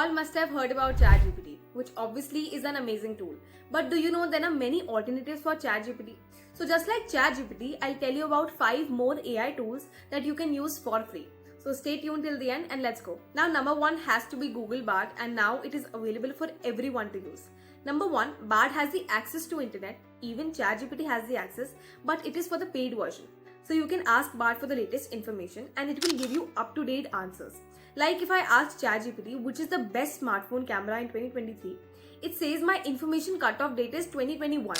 all must have heard about ChatGPT, which obviously is an amazing tool. But do you know there are many alternatives for ChatGPT? So just like ChatGPT, I'll tell you about 5 more AI tools that you can use for free. So stay tuned till the end and let's go. Now number 1 has to be Google Bard, and now it is available for everyone to use. Number 1, Bard has the access to internet. Even ChatGPT has the access, but it is for the paid version. So you can ask Bard for the latest information and it will give you up-to-date answers. Like if I ask ChatGPT which is the best smartphone camera in 2023, it says my information cutoff date is 2021.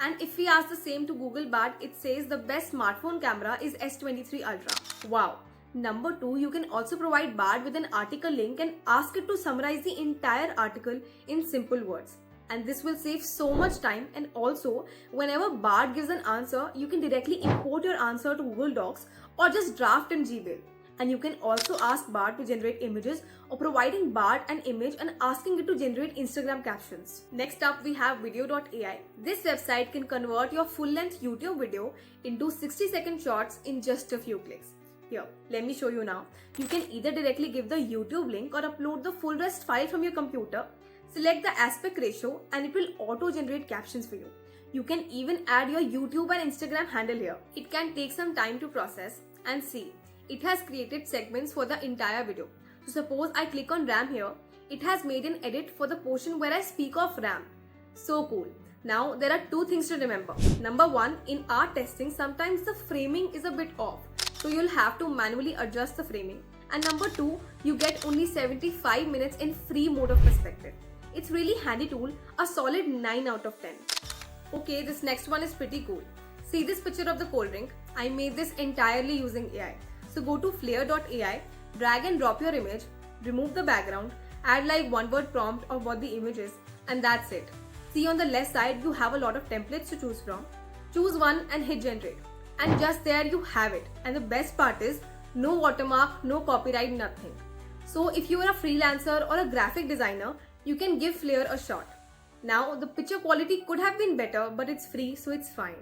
And if we ask the same to Google Bard, it says the best smartphone camera is S23 Ultra. Wow. Number 2, you can also provide Bard with an article link and ask it to summarize the entire article in simple words. And this will save so much time, and also whenever Bard gives an answer, you can directly import your answer to Google Docs or just draft in Gmail. And you can also ask Bard to generate images or providing Bard an image and asking it to generate Instagram captions. Next up we have video.ai. This website can convert your full-length YouTube video into 60-second shorts in just a few clicks. Here, let me show you now. You can either directly give the YouTube link or upload the full rest file from your computer. Select the aspect ratio and it will auto-generate captions for you. You can even add your YouTube and Instagram handle here. It can take some time to process, and see, it has created segments for the entire video. So suppose I click on RAM here, it has made an edit for the portion where I speak of RAM. So cool. Now there are 2 things to remember. Number 1, in art testing, sometimes the framing is a bit off. So you'll have to manually adjust the framing. And number 2, you get only 75 minutes in free mode of perspective. It's really handy tool, a solid 9 out of 10. Okay, this next one is pretty cool. See this picture of the cold drink? I made this entirely using AI. So go to flair.ai, drag and drop your image, remove the background, add like 1-word prompt of what the image is, and that's it. See on the left side you have a lot of templates to choose from. Choose one and hit generate. And just there you have it. And the best part is, no watermark, no copyright, nothing. So if you are a freelancer or a graphic designer, you can give Flair a shot. Now the picture quality could have been better, but it's free, so it's fine.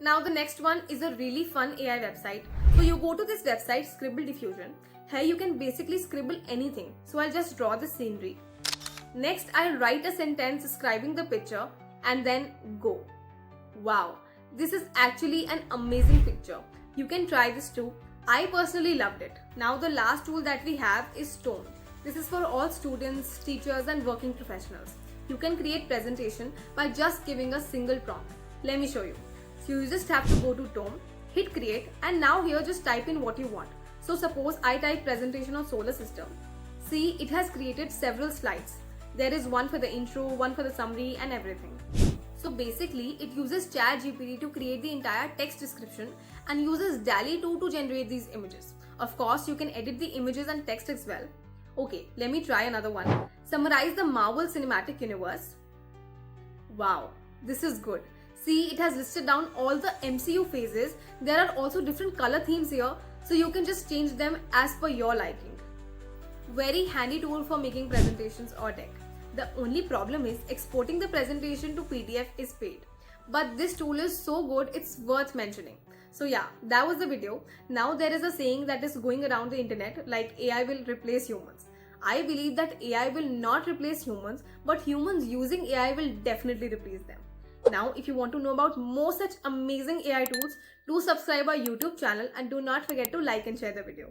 Now the next one is a really fun AI website. So you go to this website, Scribble Diffusion. Here you can basically scribble anything. So I'll just draw the scenery. Next I'll write a sentence describing the picture and then go. Wow, this is actually an amazing picture. You can try this too. I personally loved it. Now the last tool that we have is Tome. This is for all students, teachers and working professionals. You can create presentation by just giving a single prompt. Let me show you. So you just have to go to Tome, hit create, and now here just type in what you want. So suppose I type presentation on solar system. See, it has created several slides. There is one for the intro, one for the summary and everything. So basically it uses ChatGPT to create the entire text description and uses DALL-E 2 to generate these images. Of course, you can edit the images and text as well. Okay, let me try another one. Summarize the Marvel Cinematic Universe. Wow, this is good. See, it has listed down all the MCU phases. There are also different color themes here, so you can just change them as per your liking. Very handy tool for making presentations or deck. The only problem is exporting the presentation to PDF is paid. But this tool is so good, it's worth mentioning. So yeah, that was the video. Now there is a saying that is going around the internet like AI will replace humans. I believe that AI will not replace humans, but humans using AI will definitely replace them. Now, if you want to know about more such amazing AI tools, do subscribe our YouTube channel and do not forget to like and share the video.